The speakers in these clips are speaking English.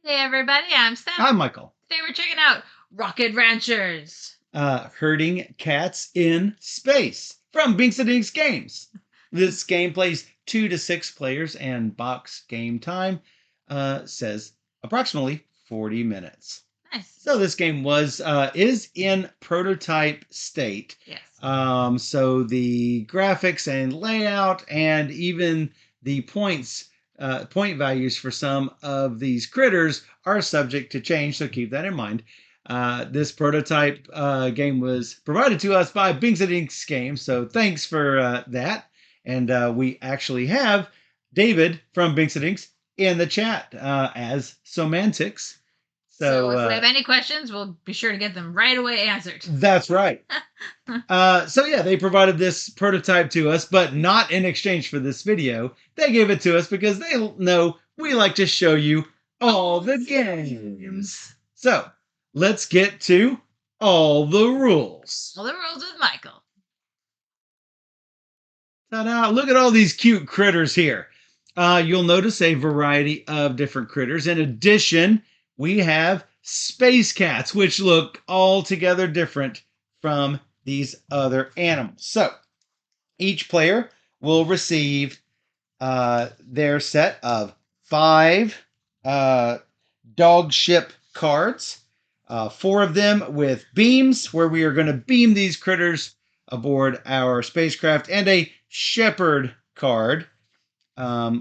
Hey everybody, I'm Steph. I'm Michael. Today we're checking out Rocket Ranchers. Herding cats in space from Binks and Dinks Games. This game plays 2 to 6 players, and box game time says approximately 40 minutes. Nice. So this game is in prototype state. Yes. So the graphics and layout and even the point values for some of these critters are subject to change, so keep that in mind. This prototype game was provided to us by Binks and Dinks Games, so thanks for that. And we actually have David from Binks and Dinks in the chat as Semantics. So if we have any questions, we'll be sure to get them right away answered. That's right. So yeah, they provided this prototype to us, but not in exchange for this video. They gave it to us because they know we like to show you all the games. So let's get to all the rules. All the rules with Michael. Ta-da! Look at all these cute critters here. You'll notice a variety of different critters. In addition, we have space cats, which look altogether different from these other animals. So each player will receive their set of 5 dog ship cards, 4 of them with beams, where we are going to beam these critters aboard our spacecraft, and a shepherd card,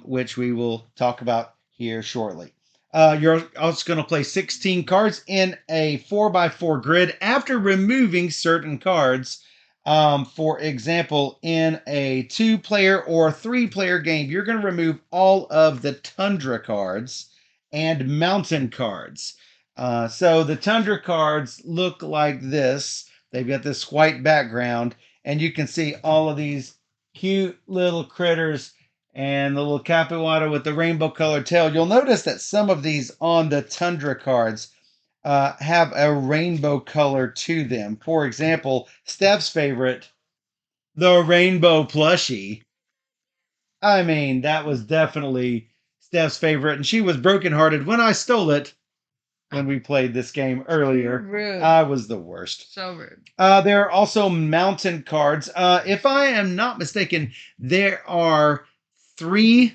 which we will talk about here shortly. You're also going to play 16 cards in a 4x4 grid after removing certain cards. For example, in a 2-player or 3-player game, you're going to remove all of the tundra cards and mountain cards. So the tundra cards look like this. They've got this white background, and you can see all of these cute little critters and the little capywara with the rainbow colored tail. You'll notice that some of these on the tundra cards have a rainbow color to them. For example, Steph's favorite, the rainbow plushie. I mean, that was definitely Steph's favorite, and she was brokenhearted when I stole it when we played this game earlier. Rude. I was the worst. So rude. There are also mountain cards. If I am not mistaken, there are 3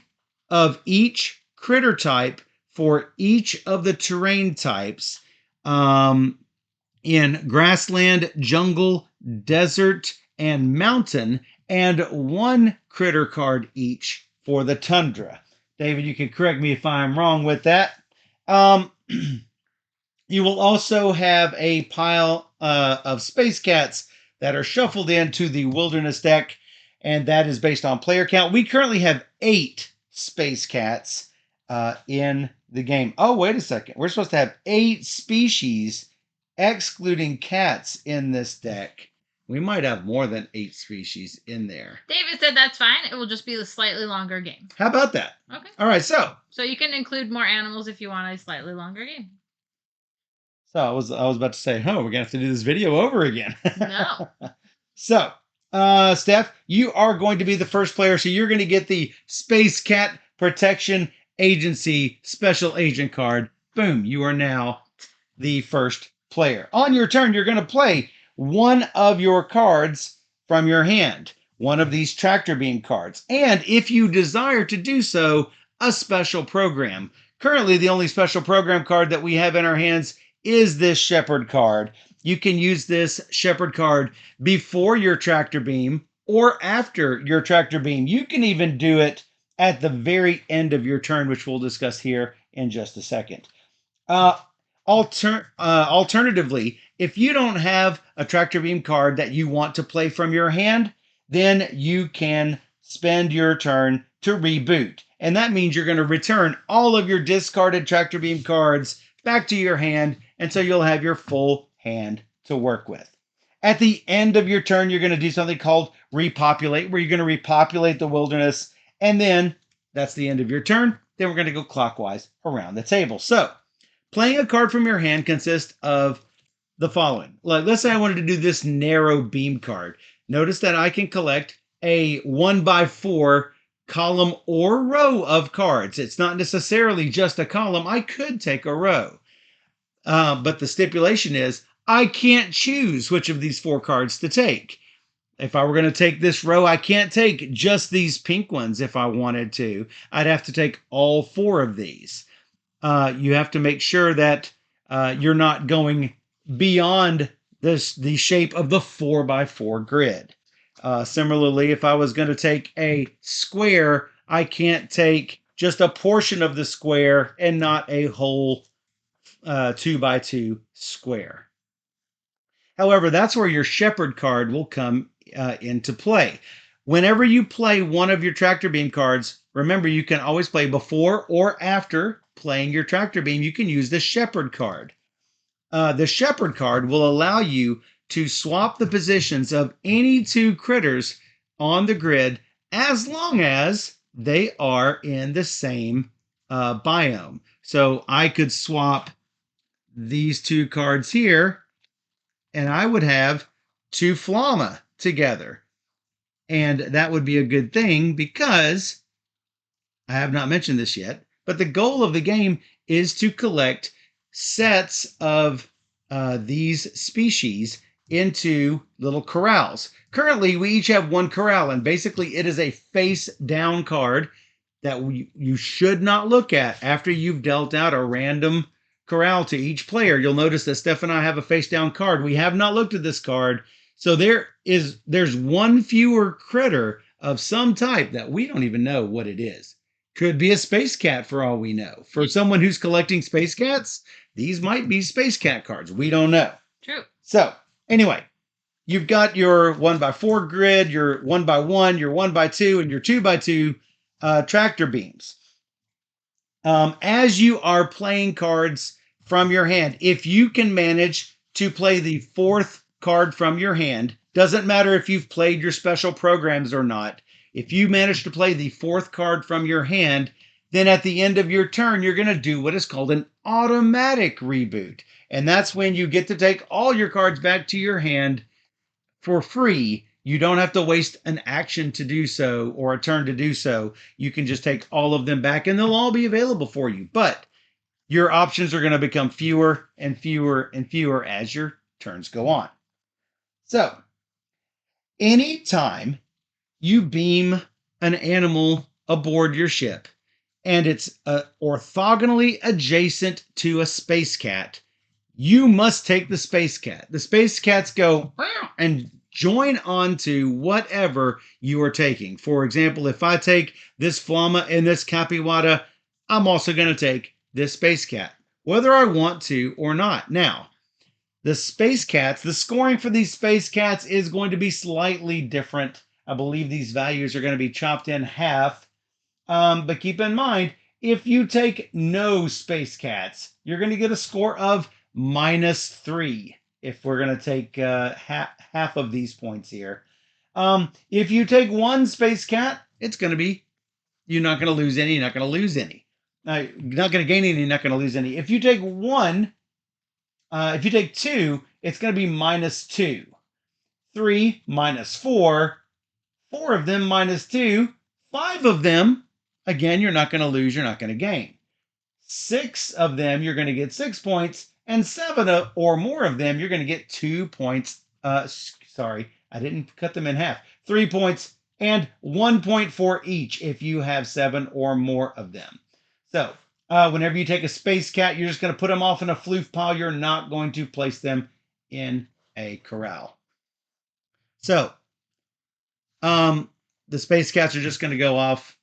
of each critter type for each of the terrain types in grassland, jungle, desert, and mountain, and 1 critter card each for the tundra. David, you can correct me if I'm wrong with that. You will also have a pile of space cats that are shuffled into the wilderness deck, and that is based on player count. We currently have 8 space cats in the game. Oh, wait a second. We're supposed to have 8 species, excluding cats, in this deck. We might have more than 8 species in there. David said that's fine. It will just be a slightly longer game. How about that? Okay. All right, so you can include more animals if you want a slightly longer game. So I was about to say, we're gonna have to do this video over again. No. So, Steph, you are going to be the first player, so you're going to get the Space Cat Protection Agency Special Agent card. Boom, you are now the first player. On your turn, you're going to play one of your cards from your hand, one of these tractor beam cards, and if you desire to do so, a special program. Currently, the only special program card that we have in our hands is this shepherd card. You can use this shepherd card before your tractor beam or after your tractor beam. You can even do it at the very end of your turn, which we'll discuss here in just a second. Alternatively, if you don't have a tractor beam card that you want to play from your hand, then you can spend your turn to reboot. And that means you're going to return all of your discarded tractor beam cards back to your hand, and so you'll have your full hand to work with. At the end of your turn, you're going to do something called repopulate, where you're going to repopulate the wilderness, and then that's the end of your turn. Then we're going to go clockwise around the table. So, playing a card from your hand consists of the following. Like, let's say I wanted to do this narrow beam card. Notice that I can collect a 1x4 column or row of cards. It's not necessarily just a column. I could take a row. But the stipulation is I can't choose which of these 4 cards to take. If I were going to take this row, I can't take just these pink ones if I wanted to. I'd have to take all 4 of these. You have to make sure that you're not going beyond the shape of the 4x4 grid. Similarly, if I was going to take a square, I can't take just a portion of the square and not a whole 2x2 square. However, that's where your shepherd card will come into play. Whenever you play one of your tractor beam cards, remember you can always play before or after playing your tractor beam. You can use the shepherd card. The shepherd card will allow you to swap the positions of any 2 critters on the grid as long as they are in the same biome. So I could swap these 2 cards here, and I would have 2 Flama together. And that would be a good thing because I have not mentioned this yet, but the goal of the game is to collect sets of these species into little corrals. Currently, we each have 1 corral, and basically it is a face-down card that you should not look at after you've dealt out a random corral to each player. You'll notice that Steph and I have a face-down card. We have not looked at this card, so there's 1 fewer critter of some type that we don't even know what it is. Could be a space cat for all we know. For someone who's collecting space cats, these might be space cat cards. We don't know. True. So, anyway, you've got your 1x4 grid, your 1x1, your 1x2, and your 2x2 tractor beams. As you are playing cards from your hand, if you can manage to play the 4th card from your hand, doesn't matter if you've played your special programs or not, if you manage to play the 4th card from your hand, then at the end of your turn, you're going to do what is called an automatic reboot. And that's when you get to take all your cards back to your hand for free. You don't have to waste an action to do so or a turn to do so. You can just take all of them back and they'll all be available for you. But your options are going to become fewer and fewer and fewer as your turns go on. So, anytime you beam an animal aboard your ship and it's orthogonally adjacent to a space cat, you must take the space cat. The space cats go and join on to whatever you are taking. For example, if I take this Flama and this Capywata, I'm also going to take this space cat, whether I want to or not. Now, the space cats, the scoring for these space cats is going to be slightly different. I believe these values are going to be chopped in half. But keep in mind, if you take no space cats, you're going to get a score of -3 if we're going to take half of these points here. If you take 1 space cat, it's going to be, you're not going to lose any, you're not going to lose any. You're not going to gain any, you're not going to lose any. If you take 1, if you take 2, it's going to be -2. 3, -4. 4 of them -2. 5 of them, again, you're not going to lose, you're not going to gain. 6 of them, you're going to get 6 points. And 7 or more of them, you're going to get 2 points. Sorry, I didn't cut them in half. 3 points and 1 point for each if you have 7 or more of them. So, whenever you take a space cat, you're just going to put them off in a floof pile. You're not going to place them in a corral. So, the space cats are just going to go off,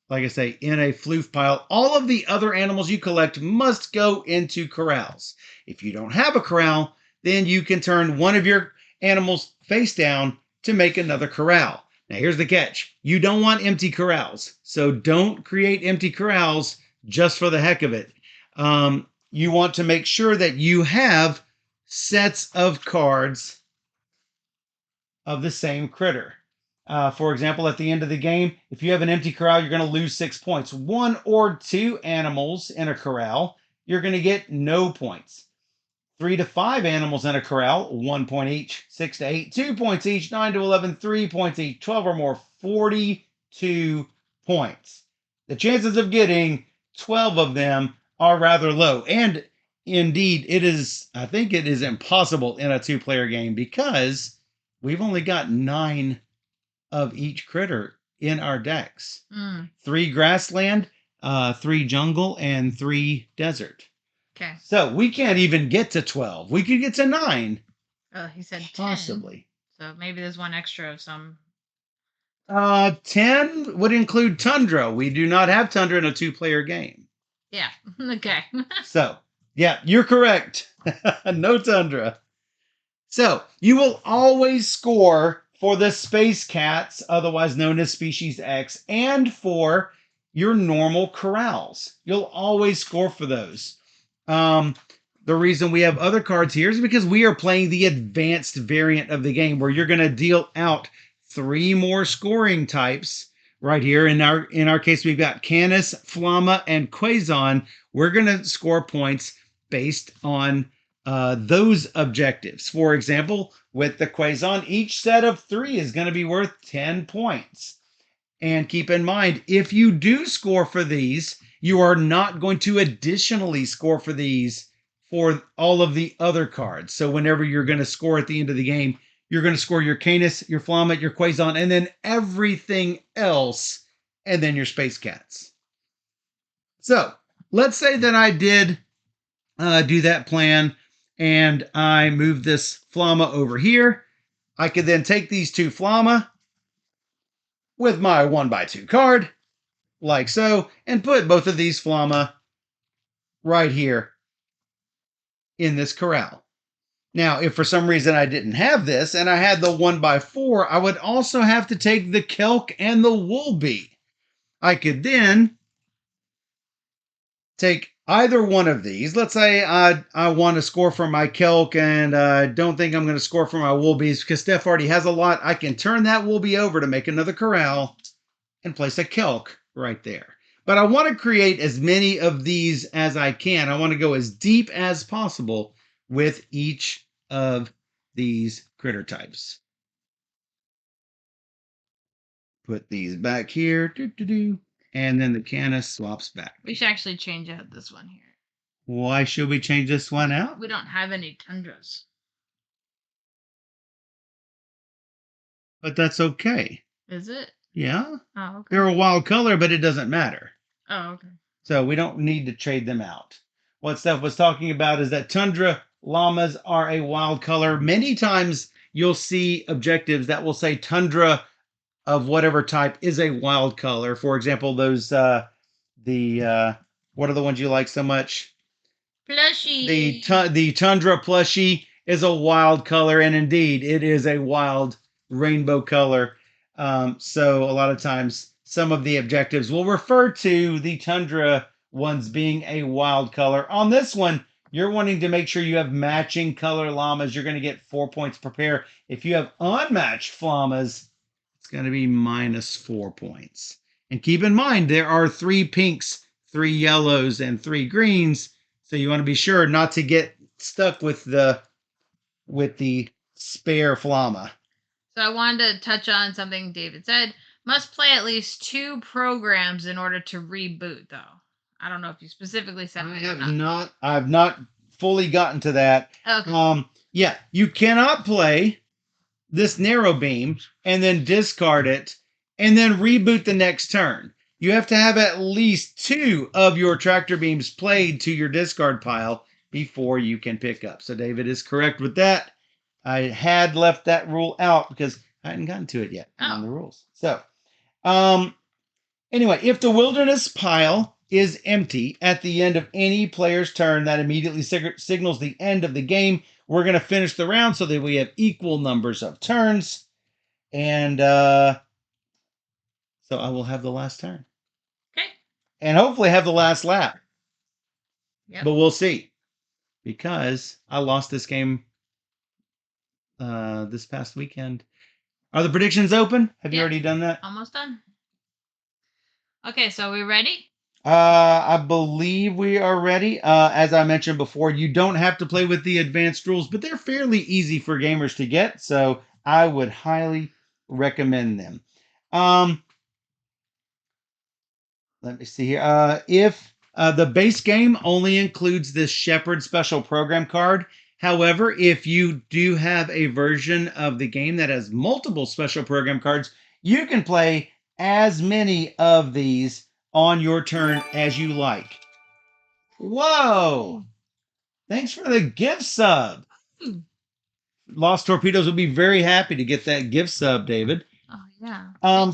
like I say, in a floof pile. All of the other animals you collect must go into corrals. If you don't have a corral, then you can turn one of your animals face down to make another corral. Now, here's the catch. You don't want empty corrals, so don't create empty corrals just for the heck of it. You want to make sure that you have sets of cards of the same critter. For example, at the end of the game, if you have an empty corral, you're going to lose 6 points. 1 or 2 animals in a corral, you're going to get no points. 3 to 5 animals in a corral, 1 point each. 6 to 8, 2 points each. 9 to 11, 3 points each. 12 or more, 42 points. The chances of getting 12 of them are rather low. And indeed, I think it is impossible in a 2-player game because we've only got 9 of each critter in our decks. 3 grassland, 3 jungle, and 3 desert. Okay. So we can't even get to 12. We could get to 9. Oh, he said 10. Possibly. So maybe there's one extra of some. 10 would include Tundra. We do not have Tundra in a 2-player game. Yeah. Okay. So, yeah, you're correct. No Tundra. So, you will always score for the Space Cats, otherwise known as Species X, and for your normal corrals. You'll always score for those. The reason we have other cards here is because we are playing the advanced variant of the game where you're going to deal out 3 more scoring types right here. In our case, we've got Canis, Flamma, and Quazon. We're going to score points based on those objectives. For example, with the Quazon, each set of 3 is going to be worth 10 points. And keep in mind, if you do score for these, you are not going to additionally score for these for all of the other cards. So whenever you're going to score at the end of the game, you're going to score your Canis, your Flamma, your Quazon, and then everything else, and then your Space Cats. So let's say that I did do that plan, and I moved this Flamma over here. I could then take these 2 Flamma with my 1x2 card, like so, and put both of these Flamma right here in this corral. Now, if for some reason I didn't have this and I had the 1x4, I would also have to take the Kelk and the Woolbee. I could then take either one of these. Let's say I want to score for my Kelk and I don't think I'm going to score for my Woolbees because Steph already has a lot. I can turn that Woolbee over to make another corral and place a Kelk right there. But I want to create as many of these as I can. I want to go as deep as possible with each of these critter types. Put these back here. And then the Canis swaps back. We should actually change out this one here. Why should we change this one out? We don't have any Tundras. But that's okay. Is it? Yeah. Oh, okay. They're a wild color, but it doesn't matter. Oh, okay. So we don't need to trade them out. What Steph was talking about is that Tundra llamas are a wild color. Many times you'll see objectives that will say Tundra of whatever type is a wild color. For example, those what are the ones you like so much? Plushie. The Tundra plushie is a wild color, and indeed, it is a wild rainbow color. So a lot of times, some of the objectives will refer to the Tundra ones being a wild color. On this one, you're wanting to make sure you have matching color llamas. You're going to get 4 points per pair. If you have unmatched flammas, it's going to be -4 points. And keep in mind, there are 3 pinks, 3 yellows, and 3 greens. So you want to be sure not to get stuck with the spare Flamma. So I wanted to touch on something David said. Must play at least 2 programs in order to reboot, though. I don't know if you specifically said that. I've not fully gotten to that. Okay. Yeah, you cannot play this narrow beam and then discard it and then reboot the next turn. You have to have at least 2 of your tractor beams played to your discard pile before you can pick up. So David is correct with that. I had left that rule out because I hadn't gotten to it yet on the rules. So, anyway, if the wilderness pile is empty at the end of any player's turn, that immediately signals the end of the game. We're going to finish the round so that we have equal numbers of turns. And so I will have the last turn. Okay. And hopefully have the last lap. Yep. But we'll see. Because I lost this game this past weekend. Are the predictions open? Have you already done that? Almost done. Okay, so are we ready? I believe we are ready. As I mentioned before, you don't have to play with the advanced rules, but they're fairly easy for gamers to get, so I would highly recommend them. Let me see here. If the base game only includes this Shepherd special program card. However, if you do have a version of the game that has multiple special program cards, you can play as many of these on your turn as you like. Whoa! Thanks for the gift sub. Lost Torpedoes will be very happy to get that gift sub, David. Oh yeah.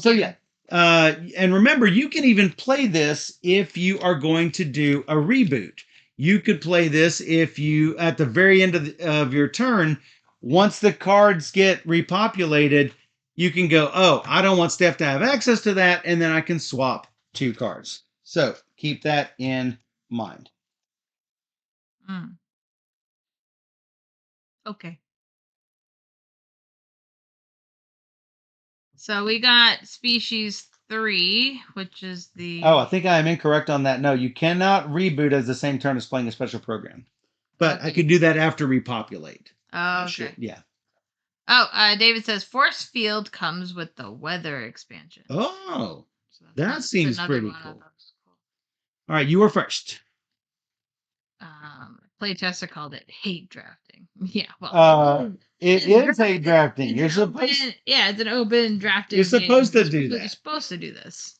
Yeah. And remember, you can even play this if you are going to do a reboot. You could play this if you, at the very end of your turn, once the cards get repopulated, you can go, oh, I don't want Steph to have access to that, and then I can swap 2 cards. So keep that in mind. Mm. Okay. So we got species 3, which is the. Oh, I think I am incorrect on that. No, you cannot reboot as the same turn as playing a special program. But I could do that after repopulate. Oh, okay. Yeah. Oh, David says force field comes with the weather expansion. Oh, So that seems pretty cool. Cool. All right, you were first. Playtester called it hate drafting. Yeah, well, it is hate drafting. You're supposed. Yeah, it's an open drafting. You're supposed to do that. You're supposed to do this.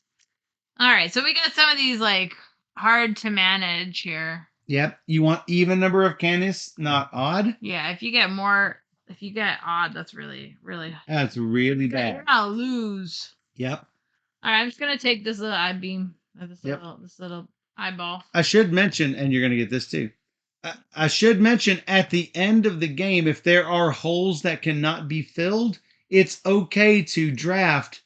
All right, so we got some of these like hard to manage here. Yep, you want even number of candidates, not odd. Yeah, if you get odd, that's really That's really bad. You're gonna lose. Yep. All right, I'm just gonna take this little I-beam, this little eyeball. I should mention, and you're gonna get this too. I should mention at the end of the game, if there are holes that cannot be filled, it's okay to draft.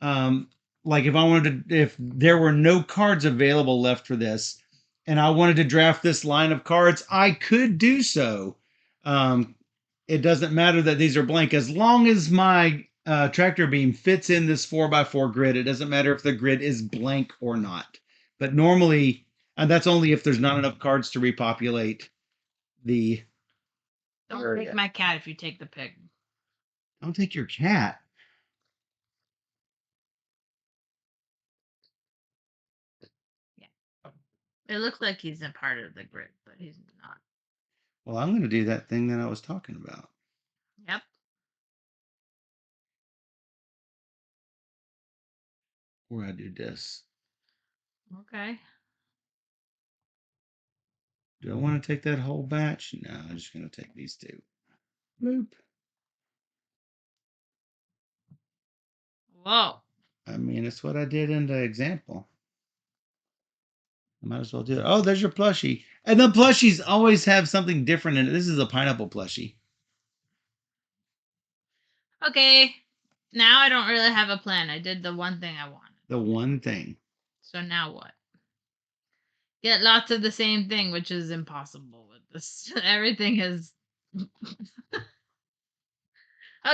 Like if there were no cards available left for this, and I wanted to draft this line of cards, I could do so. It doesn't matter that these are blank as long as my tractor beam fits in this 4x4 grid. It doesn't matter if the grid is blank or not. But normally, and that's only if there's not enough cards to repopulate the. Don't take my cat if you take the pig. Don't take your cat. Yeah. It looks like he's a part of the grid, but he's not. Well, I'm going to do that thing that I was talking about. Yep. Where I do this. Okay. Do I want to take that whole batch? No, I'm just going to take these 2. Bloop. Whoa. I mean, it's what I did in the example. I might as well do it. Oh, there's your plushie. And the plushies always have something different in it. This is a pineapple plushie. Okay. Now I don't really have a plan. I did the one thing I wanted. The one thing. So now what? Get lots of the same thing, which is impossible with this. Everything is.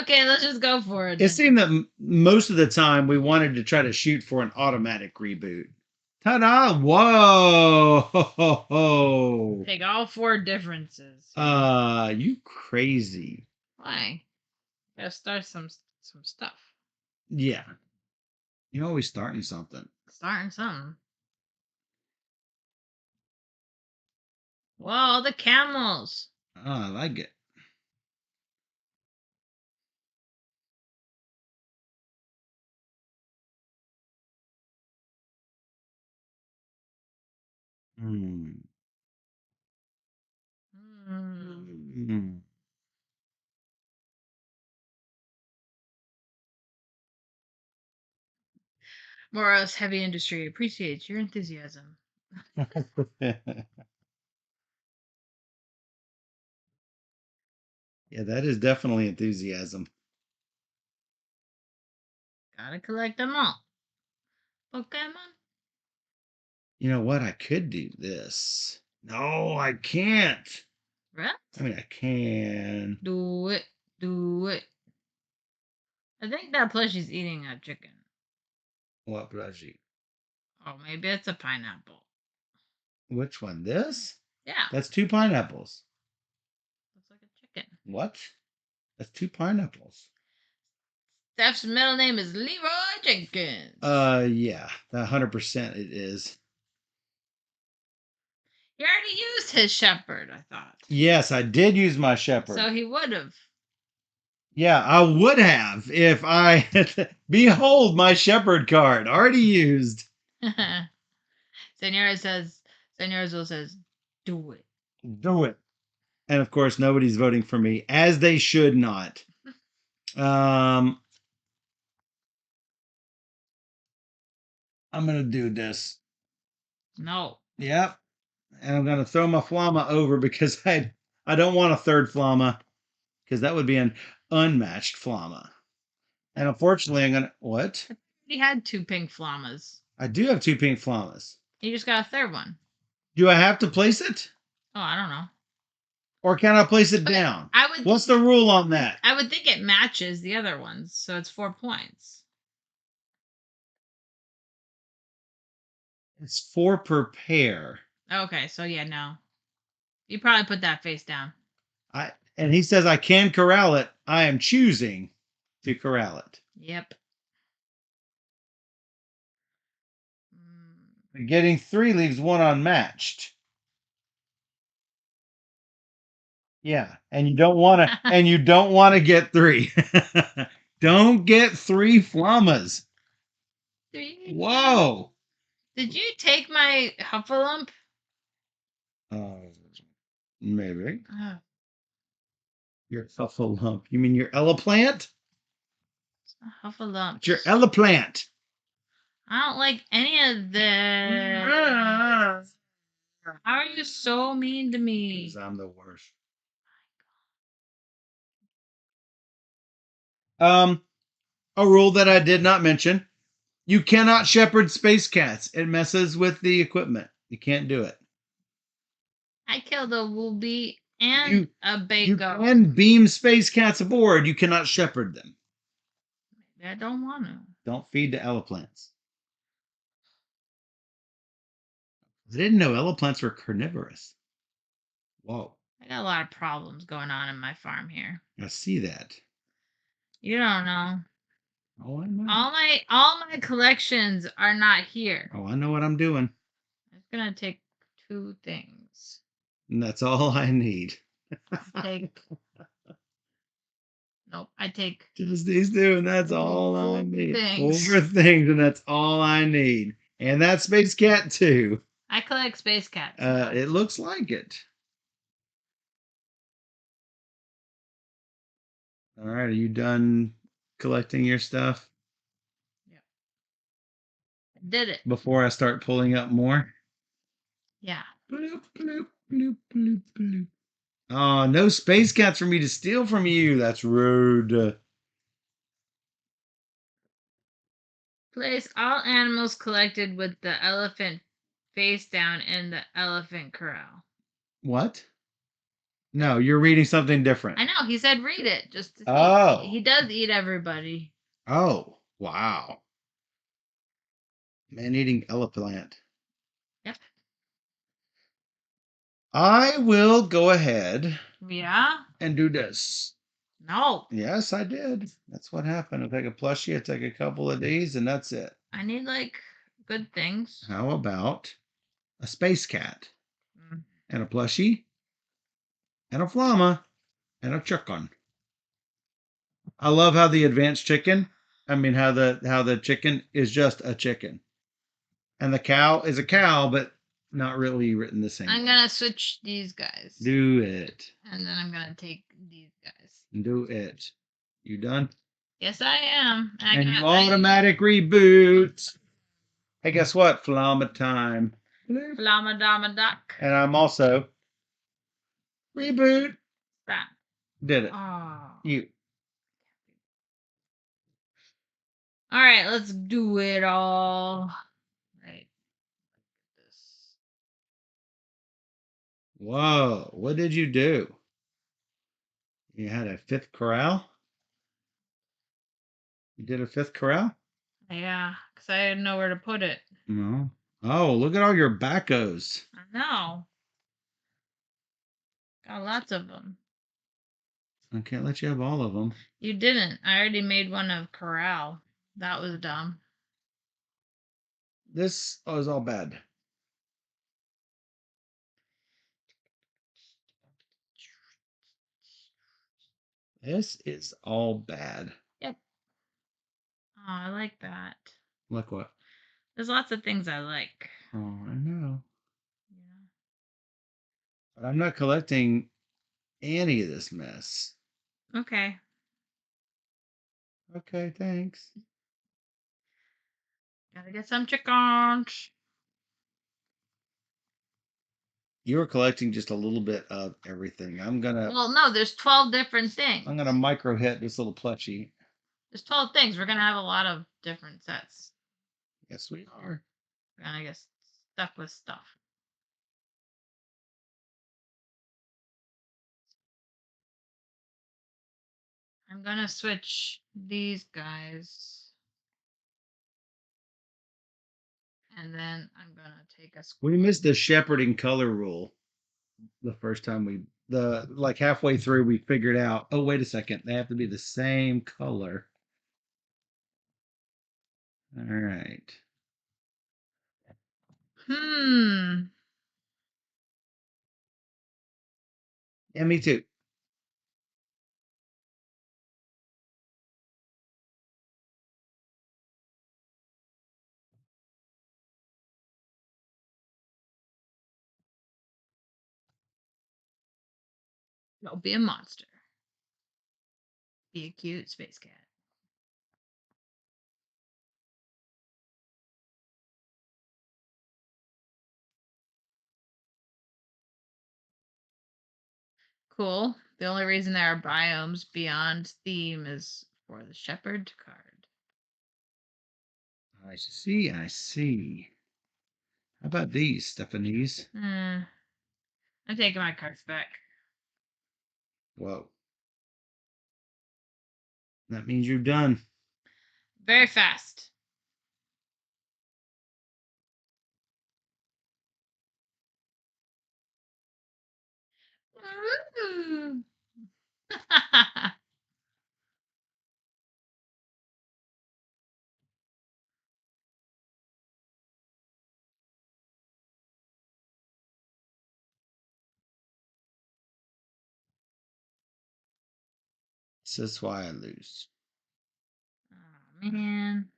Okay, let's just go for it. It seemed that most of the time we wanted to try to shoot for an automatic reboot. Ta-da! Whoa! Take all 4 differences. You crazy. Why? Gotta start some stuff. Yeah. You're always starting something. Starting something. Whoa, the camels. Oh, I like it. Hmm. Moros Heavy Industry appreciates your enthusiasm. Yeah, that is definitely enthusiasm. Gotta collect them all. Pokemon. You know what? I could do this. No, I can't. What? I mean, I can. Do it. Do it. I think that plushie's eating a chicken. What plushie? Oh, maybe it's a pineapple. Which one? This? Yeah. That's 2 pineapples. Looks like a chicken. What? That's 2 pineapples. Steph's middle name is Leroy Jenkins. Yeah, 100% it is. He already used his shepherd, I thought. Yes, I did use my shepherd. So he would have. Yeah, I would have if I behold my shepherd card already used. Senor Azul says, do it. Do it. And of course, nobody's voting for me, as they should not. I'm gonna do this. No. Yep. And I'm gonna throw my Flama over because I don't want a third Flama because that would be an unmatched Flama. And unfortunately, I'm gonna what? He had 2 pink flamas. I do have 2 pink Flamas. You just got a third one. Do I have to place it? Oh, I don't know. Or can I place it down? What's the rule on that? I would think it matches the other ones, so it's 4 points. It's 4 per pair. Okay, so yeah, no. You probably put that face down. And he says I can corral it. I am choosing to corral it. Yep. Getting 3 leaves 1 unmatched. Yeah, and you don't want to get 3. Don't get 3 Flamas. 3. Whoa. Did you take my Huffalump? Maybe. Your Huffalump. You mean your Elaplant? Huffalump. It's your Elaplant. I don't like any of this. How are you so mean to me? Because I'm the worst. A rule that I did not mention. You cannot shepherd space cats. It messes with the equipment. You can't do it. I killed a Woolby and a Bago. You can beam space cats aboard. You cannot shepherd them. Maybe I don't want to. Don't feed the Eleplants. I didn't know Eleplants were carnivorous. Whoa. I got a lot of problems going on in my farm here. I see that. You don't know. Oh, I know. All my collections are not here. Oh, I know what I'm doing. It's gonna take 2 things. And that's all I need. I take just these 2, and that's all I need. Things. 4 things, and that's all I need. And that's Space Cat too. I collect space cats. It looks like it. All right, are you done collecting your stuff? Yeah. I did it. Before I start pulling up more? Yeah. Bloop, bloop, bloop, bloop, bloop. Oh, no space cats for me to steal from you. That's rude. Place all animals collected with the elephant face down in the elephant corral. What? No, you're reading something different. I know. He said read it. Just to see. Oh. He does eat everybody. Oh, wow. Man-eating elephant. Yep. I will go ahead. Yeah. And do this. No. Yes, I did. That's what happened. I take a plushie, I take a couple of these, and that's it. I need good things. How about a space cat? And a plushie? And a Flama? And a chicken? I love how the advanced chicken, how the chicken is just a chicken. And the cow is a cow, but not really written the same. I'm gonna switch these guys. Do it. And then I'm gonna take these guys. Do it. You done? Yes, I am. And you automatic reboot. Hey, guess what? Flama time. Flama Dama Duck. And I'm also reboot. That. Did it. Oh. You. All right, let's do it all. Right. Whoa. What did you do? You had a 5th corral? You did a 5th corral? Yeah, because I didn't know where to put it. No. Oh, look at all your backos. I know. Got lots of them. I can't let you have all of them. You didn't. I already made one of corral. That was dumb. This is all bad. This is all bad. Yep. Oh, I like that. Look what? There's lots of things I like. Oh, I know. Yeah. But I'm not collecting any of this mess. Okay. Okay, thanks. Gotta get some chickens. You were collecting just a little bit of everything. Well, no, there's 12 different things. I'm gonna micro hit this little plushie. There's 12 things. We're gonna have a lot of different sets. Yes, we are. We're gonna get stuck with stuff. I'm gonna switch these guys. And then I'm gonna take a We missed the shepherding color rule the first time like halfway through we figured out, oh wait a second, they have to be the same color. All right. Yeah, me too. Don't be a monster. Be a cute space cat. Cool. The only reason there are biomes beyond theme is for the shepherd card. I see, I see. How about these, Stephanie's? I'm taking my cards back. Whoa. That means you're done. Very fast. This is why I lose. Oh, man.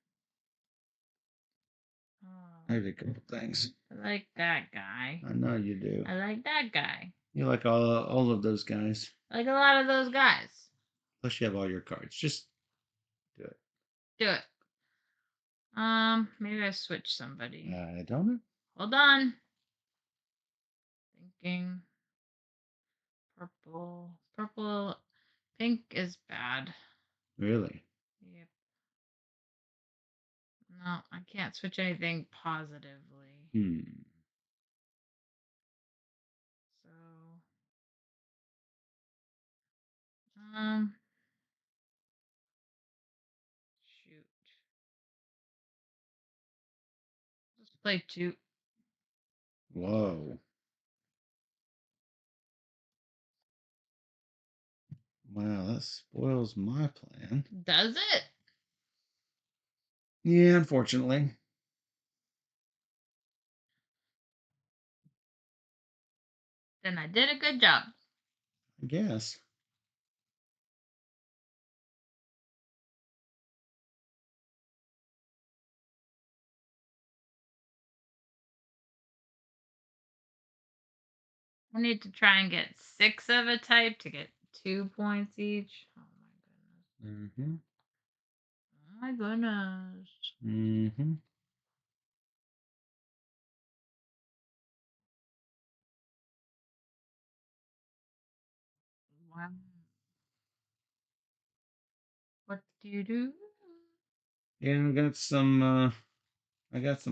Oh, I have a couple things. I like that guy. I know you do. I like that guy. You like all of those guys. I like a lot of those guys. Plus you have all your cards. Just do it. Do it. Maybe I switch somebody. I don't know. Hold on. Thinking. Purple. Purple. Pink is bad. Really? Yep. No, I can't switch anything positively. So, shoot. Let's play two. Whoa. Wow, that spoils my plan. Does it? Yeah, unfortunately. Then I did a good job. I guess. I need to try and get 6 of a type to get 2 points each. Oh my goodness. Mm-hmm. Oh my goodness. Mm-hmm. Wow. What do you do? Yeah, I got some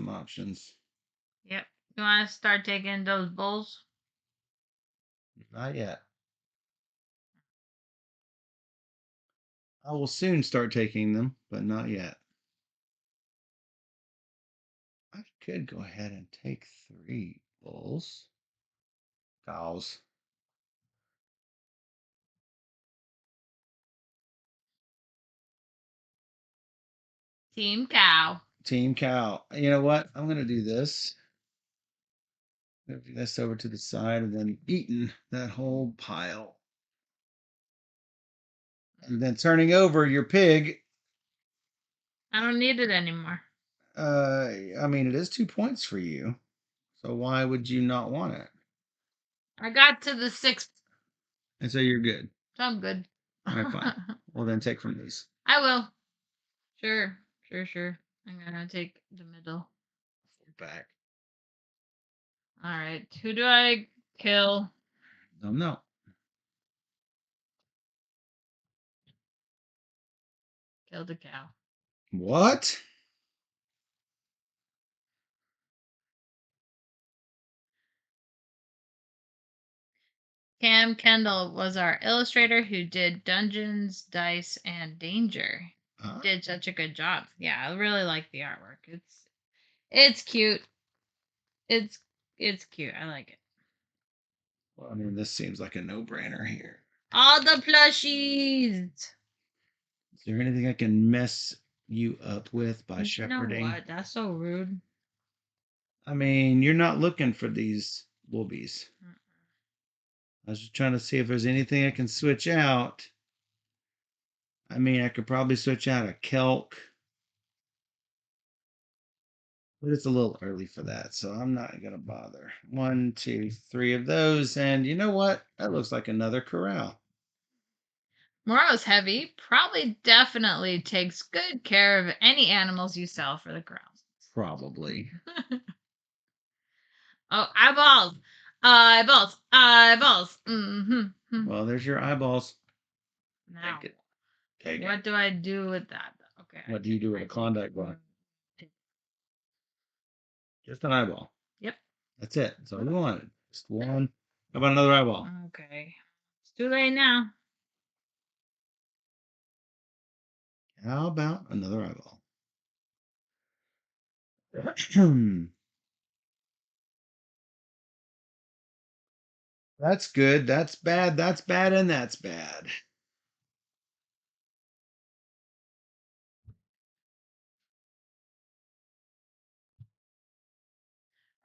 options. Yep. You want to start taking those bowls? Not yet. I will soon start taking them, but not yet. I could go ahead and take 3 bulls. Cows. Team cow. Team cow. You know what? I'm gonna do this. Move this over to the side and then eating that whole pile. And then turning over your pig. I don't need it anymore. I mean, it is 2 points for you. So why would you not want it? I got to the 6th. And so you're good. So I'm good. All right, fine. Well, then take from these. I will. Sure. I'm gonna take the middle. Back. All right. Who do I kill? Don't know. Kill the cow. What? Cam Kendall was our illustrator who did Dungeons, Dice, and Danger. Did such a good job. Yeah, I really like the artwork. It's cute. It's cute. I like it. Well, I mean, this seems like a no-brainer here. All the plushies. Is there anything I can mess you up with by shepherding? You know what? That's so rude. I mean, you're not looking for these woobies. I was just trying to see if there's anything I can switch out. I mean, I could probably switch out a kelk. But it's a little early for that, so I'm not going to bother. 1, 2, 3 of those. And you know what? That looks like another corral. Moro's heavy. Probably definitely takes good care of any animals you sell for the corrals. Probably. Oh, eyeballs. Eyeballs. Eyeballs. Mm-hmm. Well, there's your eyeballs. Now, Take it. Take what it. do I do with that? Okay. What do you do with a Klondike bar? Just an eyeball. Yep. That's it. That's all we wanted. Just one. How about another eyeball? Okay. It's too late now. How about another eyeball? That's good. That's bad. That's bad. And that's bad.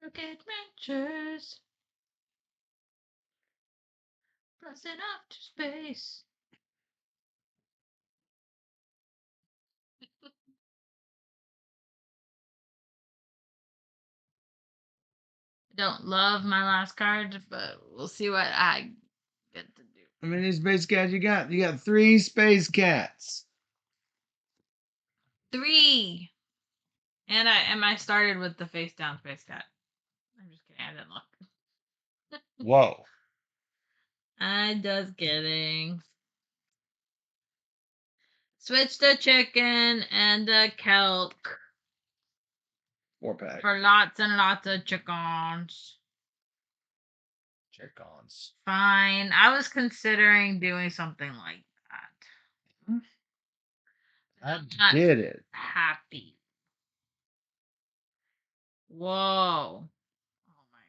Rocket Adventures. Blasting off to space. I don't love my last card, but we'll see what I get to do. How many space cats you got? You got 3 space cats. 3. And I started with the face down space cat. I'm just kidding. I didn't look. Whoa. I'm just kidding. Switch the chicken and the kelk 4-pack. for lots and lots of chickens. Chickens. Fine. I was considering doing something like that. I did it. Happy. Whoa. Oh my.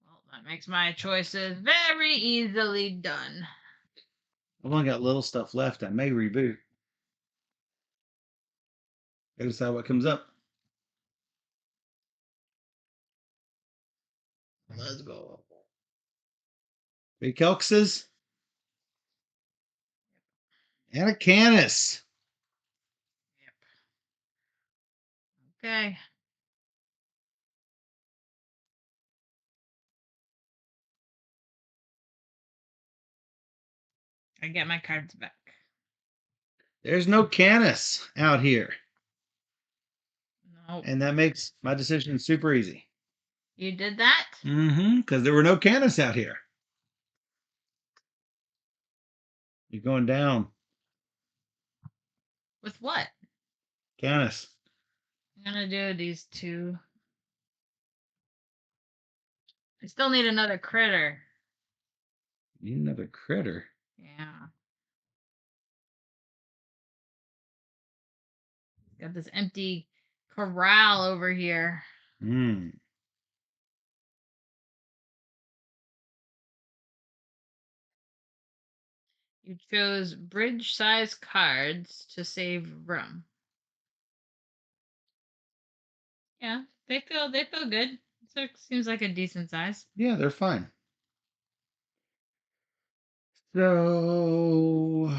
Well, that makes my choices very easily done. I've only got little stuff left. I may reboot. Gotta decide what comes up. Let's go. 3 Kelkses. And a Canis. Okay. I get my cards back. There's no Canis out here. No. And that makes my decision super easy. You did that? Mm-hmm. Because there were no Canis out here. You're going down. With what? Canis. I'm gonna do these 2. I still need another critter. Need another critter. Yeah. Got this empty corral over here. Hmm. You chose bridge-sized cards to save room. Yeah, they feel good. So seems like a decent size. Yeah, they're fine. So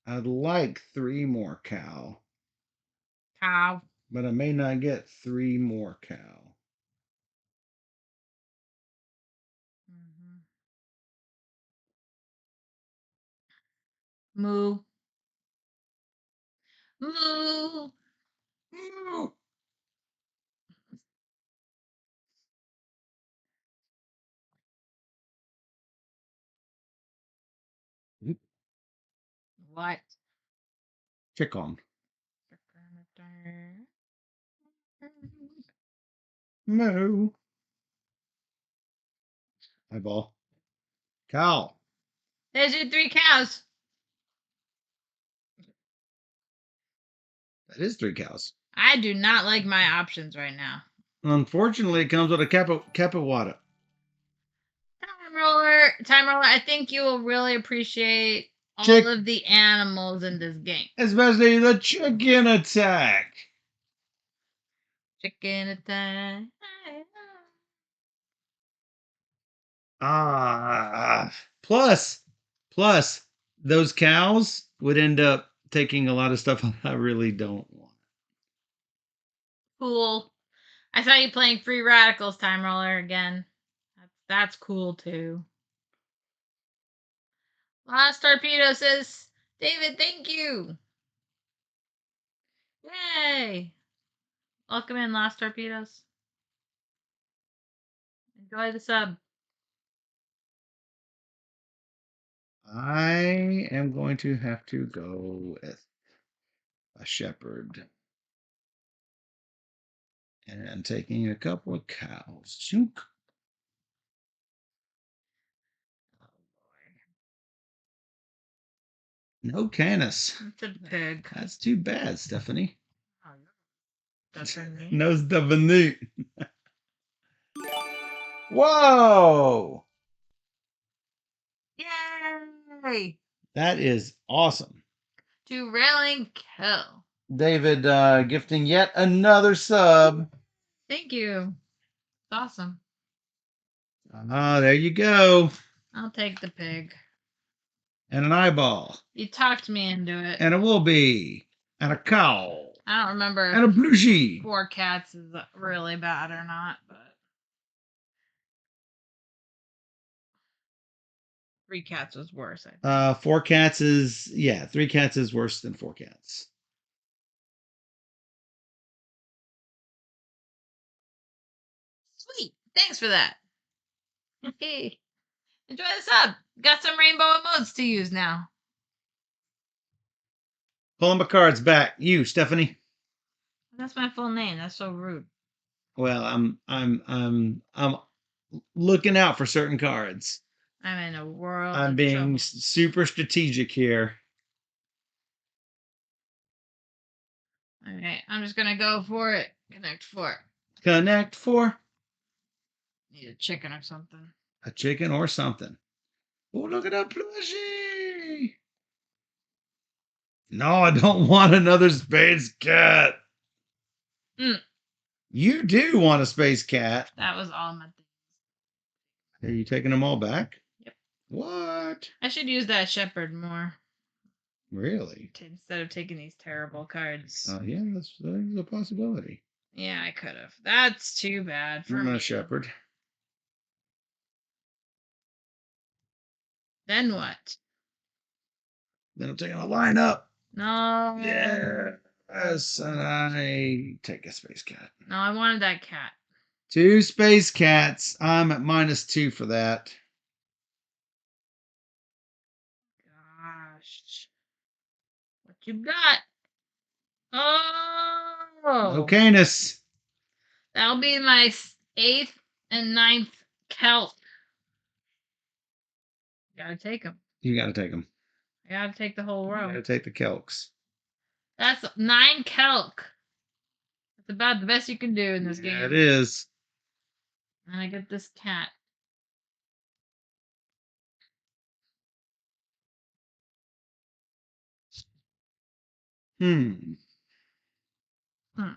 I'd like 3 more cow, Cow. but I may not get 3 more cow. Mm-hmm. Moo. Moo. Moo. What? Chicken. Moo. Eyeball. Cow. There's your 3 cows. That is 3 cows. I do not like my options right now. Unfortunately, it comes with a capawata. Time roller. I think you will really appreciate all Chick- of the animals in this game. Especially the chicken attack. Chicken attack. Plus, those cows would end up taking a lot of stuff I really don't want. Cool. I saw you playing Free Radicals, Time Roller, again. That's cool too. Lost Torpedo says, David, thank you. Yay. Welcome in, Lost Torpedoes. Enjoy the sub. I am going to have to go with a shepherd and taking a couple of cows. Shook. No Canis. It's a pig. That's too bad, Stephanie. Oh, that's her name. No Stephanie. Whoa! Yay! That is awesome. To Railing Kill. David gifting yet another sub. Thank you. It's awesome. There you go. I'll take the pig. And an eyeball. You talked me into it. And a wilby. And a cow. I don't remember And a plushie. 4 cats is really bad or not, but 3 cats was worse, I think. 4 cats is 3 cats is worse than 4 cats. Sweet. Thanks for that. Hey. Enjoy the sub. Got some rainbow emotes to use now. Pulling my cards back. You, Stephanie. That's my full name. That's so rude. Well, I'm looking out for certain cards. I'm in a world. I'm of being trouble. super strategic here. All right, I'm just gonna go for it. Connect 4. Connect 4. Need a chicken or something. A chicken or something. Oh, look at that plushie. No, I don't want another space cat. Mm. You do want a space cat. That was all my things. Are you taking them all back? Yep. What? I should use that shepherd more. Really? Instead of taking these terrible cards. Oh, yeah, that's a possibility. Yeah, I could have. That's too bad for I'm me. not a shepherd. Then what? Then I'm taking a lineup. No. Yes, and I take a space cat. No, I wanted that cat. 2 space cats. I'm at -2 for that. Gosh. What you got? Oh. No Canis. That'll be my 8th and 9th kelp. Gotta take them. You got to take them. I gotta take the whole You got to row. take the Kelks. That's 9 kelk. That's about the best you can do in this game. It is. And I get this cat. Hmm. Hmm.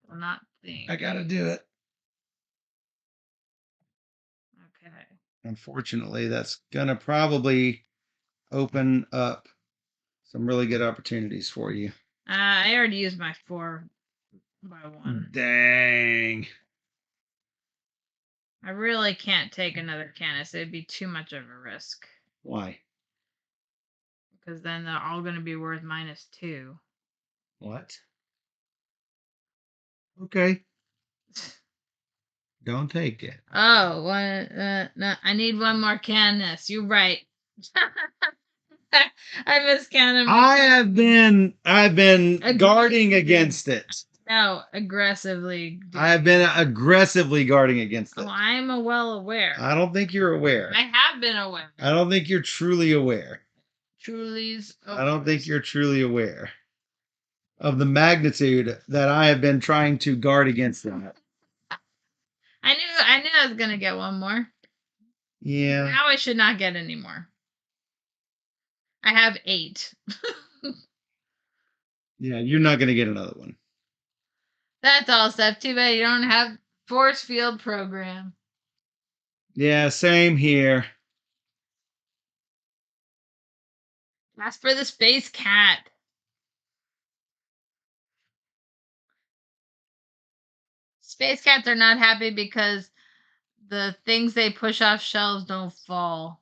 Will not think. I gotta do it. Okay. Unfortunately, that's gonna probably open up some really good opportunities for you. I already used my 4x1. Dang. I really can't take another Canis. It'd be too much of a risk. Why? Because then they're all going to be worth -2. What? Okay. Don't take it. Oh, no, I need one more Canis. You're right. I miscounted my I've been guarding against it. No, aggressively. I have been aggressively guarding against it. Oh, I'm well aware. I don't think you're aware. I have been aware. I don't think you're truly aware. Truly's. I don't think you're truly aware of the magnitude that I have been trying to guard against that. I knew I was gonna get one more. Yeah. Now I should not get any more. I have 8. Yeah, you're not going to get another one. That's all, Steph. Too bad you don't have force field program. Yeah, same here. Ask for the space cat. Space cats are not happy because the things they push off shelves don't fall.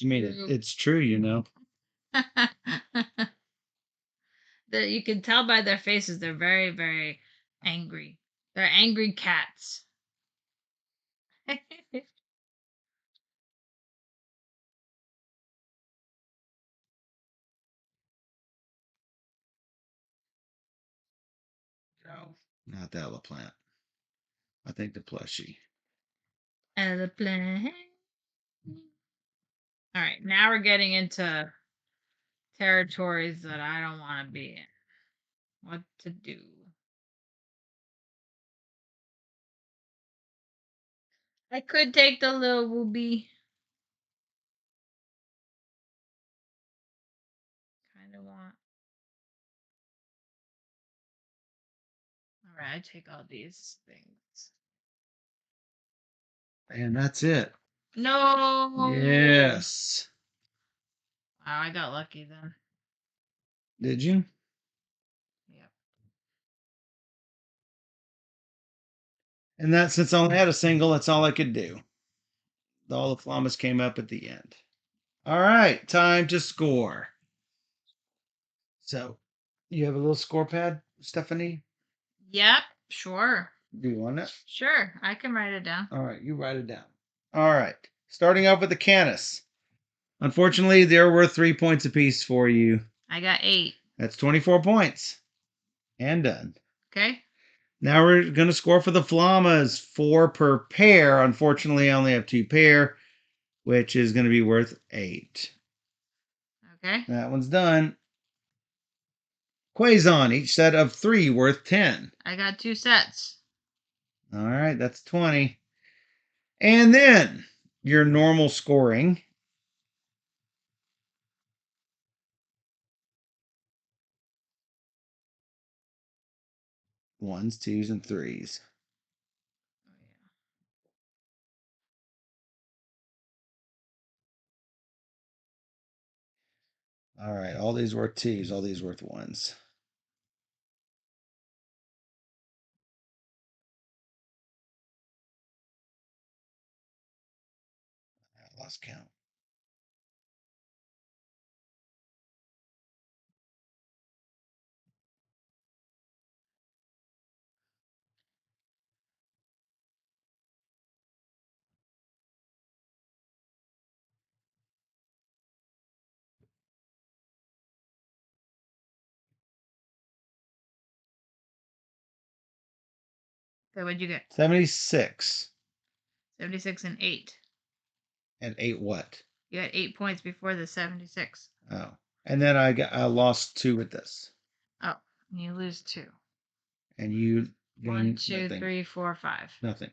I mean, it's true, you know. That you can tell by their faces they're very, very angry. They're angry cats. No, not the LaPlante. I think the plushie. Aeroplane. All right, now we're getting into territories that I don't want to be in. What to do? I could take the little Wooby. Kind of want. All right, I take all these things. And that's it. No. Yes. Wow, I got lucky then. Did you? Yep. And that since I only had a single, that's all I could do. All the flamas came up at the end. All right, time to score. So, you have a little score pad, Stephanie? Yep. Sure. Do you want it? Sure. I can write it down. All right, you write it down. All right, starting off with the Canis. Unfortunately, there were 3 points apiece for you. I got 8. That's 24 points. And done. Okay. Now we're going to score for the Flamas, 4 per pair. Unfortunately, I only have 2 pair, which is going to be worth 8. Okay. That one's done. Quazon, each set of 3 worth 10. I got 2 sets. All right, that's 20. And then your normal scoring. Ones, twos, and threes. All right, all these worth twos, all these worth ones. I lost count. So what'd you get? 76. 76 and 8. And 8 what? You had 8 points before the 76. Oh. And then I lost 2 with this. Oh, you lose 2. And you 1, 2, nothing. 3, 4, 5. Nothing.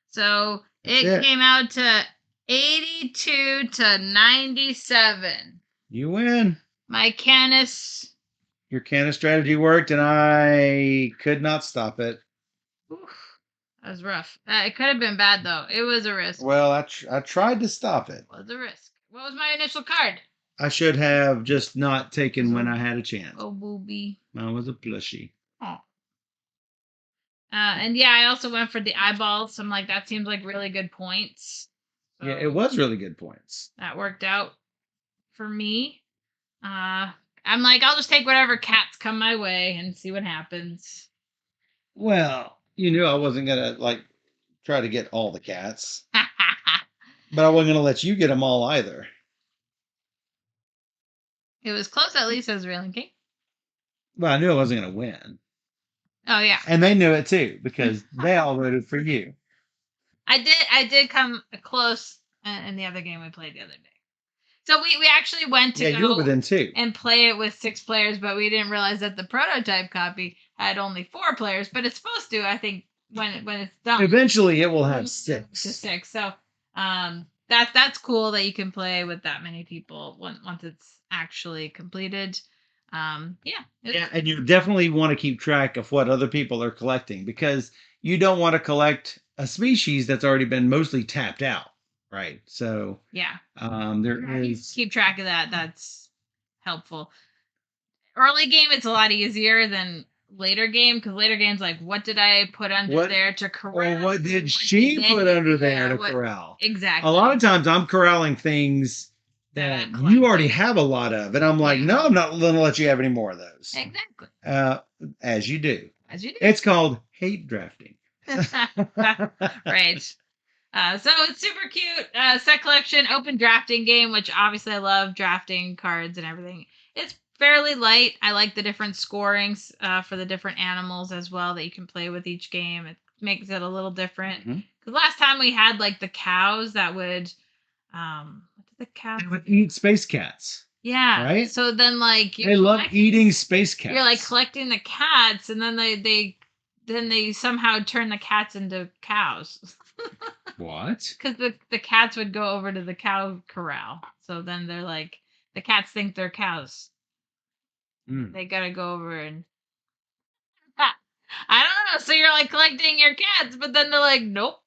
So That's it came out to 82-97. You win. My Canis. Your Canis strategy worked, and I could not stop it. Oof, that was rough. It could have been bad, though. It was a risk. Well, I tried to stop it. It was a risk. What was my initial card? I should have just not taken when I had a chance. Oh, booby. Mine was a plushie. Oh. And yeah, I also went for the eyeballs. So I'm like, that seems like really good points. So Yeah, it was really good points. that worked out for me. I'm like, I'll just take whatever cats come my way and see what happens. Well, you knew I wasn't gonna try to get all the cats, but I wasn't gonna let you get them all either. It was close, at least, as Railing King. But I knew I wasn't gonna win. Oh yeah, and they knew it too because they all voted for you. I did come close in the other game we played the other day. So we actually went to you were within 2 and play it with 6 players, but we didn't realize that the prototype copy had only 4 players, but it's supposed to, I think, when it's done. Eventually, it will have 6. To 6. So that's cool that you can play with that many people once it's actually completed. Yeah, and you definitely want to keep track of what other people are collecting because you don't want to collect a species that's already been mostly tapped out, right? So yeah, there is keep track of that. That's helpful. Early game, it's a lot easier than later game because later game's like, what did I put under there to corral? Or what did she put under there to corral? Exactly. A lot of times I'm corralling things that you already have a lot of, and I'm like, no, I'm not going to let you have any more of those. Exactly. As you do. As you do. It's called hate drafting. Right. So it's super cute. Set collection, open drafting game, which obviously I love drafting cards and everything. It's fairly light. I like the different scorings for the different animals as well that you can play with each game. It makes it a little different. Because last time we had like the cows that would what did the cows? They would eat space cats. Yeah. Right? So then like they love eating space cats. You're like collecting the cats, and then they somehow turn the cats into cows. What? Because the cats would go over to the cow corral. So then they're like, the cats think they're cows. They gotta go over and I don't know. So you're like collecting your cats, but then they're like, nope.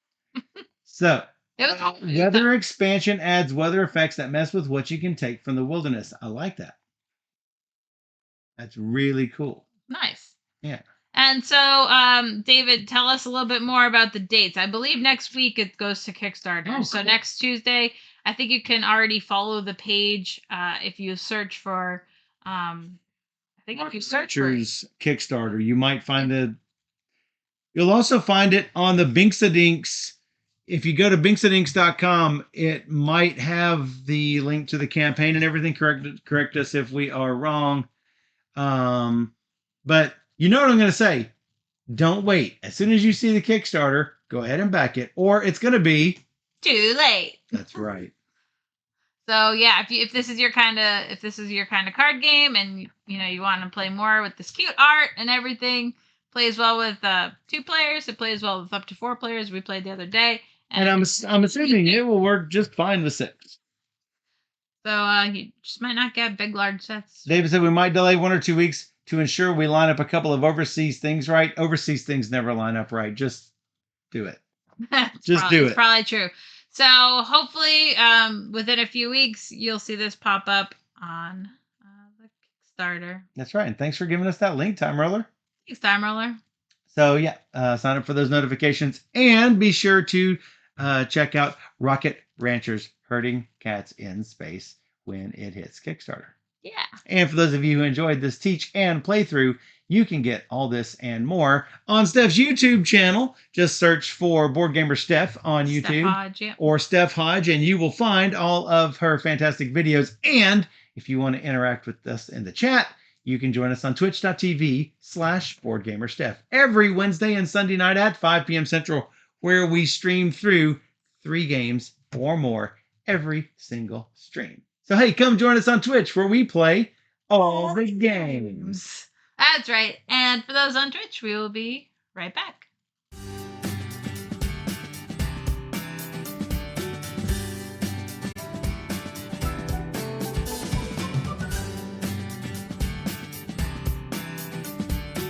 So weather expansion adds weather effects that mess with what you can take from the wilderness. I like that. That's really cool. Nice. Yeah. And so, David, tell us a little bit more about the dates. I believe next week it goes to Kickstarter. Oh, so cool. Next Tuesday, I think you can already follow the page if you search for. I think if you search for Kickstarter, you might find You'll also find it on the Binksadinks. If you go to binksadinks.com, it might have the link to the campaign and everything. Correct us if we are wrong. But you know what I'm going to say. Don't wait. As soon as you see the Kickstarter, go ahead and back it, or it's going to be too late. That's right. So yeah, if this is your kind of card game, and you want to play more with this cute art and everything, plays well with 2 players. It plays well with up to 4 players. We played the other day, and I'm assuming it will work just fine with 6. So you just might not get big, large sets. David said we might delay 1 or 2 weeks to ensure we line up a couple of overseas things right. Overseas things never line up right. Just do it. Do it. It's probably true. So hopefully within a few weeks, you'll see this pop up on the Kickstarter. That's right. And thanks for giving us that link, Time Roller. Thanks, Time Roller. So yeah, sign up for those notifications and be sure to check out Rocket Ranchers Herding Cats in Space when it hits Kickstarter. Yeah. And for those of you who enjoyed this teach and playthrough, you can get all this and more on Steph's YouTube channel. Just search for Board Gamer Steph on YouTube. Steph Hodge, yeah. Or Steph Hodge, and you will find all of her fantastic videos. And if you want to interact with us in the chat, you can join us on twitch.tv/BoardGamerSteph every Wednesday and Sunday night at 5 p.m. Central, where we stream through 3 games or more every single stream. So, hey, come join us on Twitch where we play all the games. That's right. And for those on Twitch, we will be right back.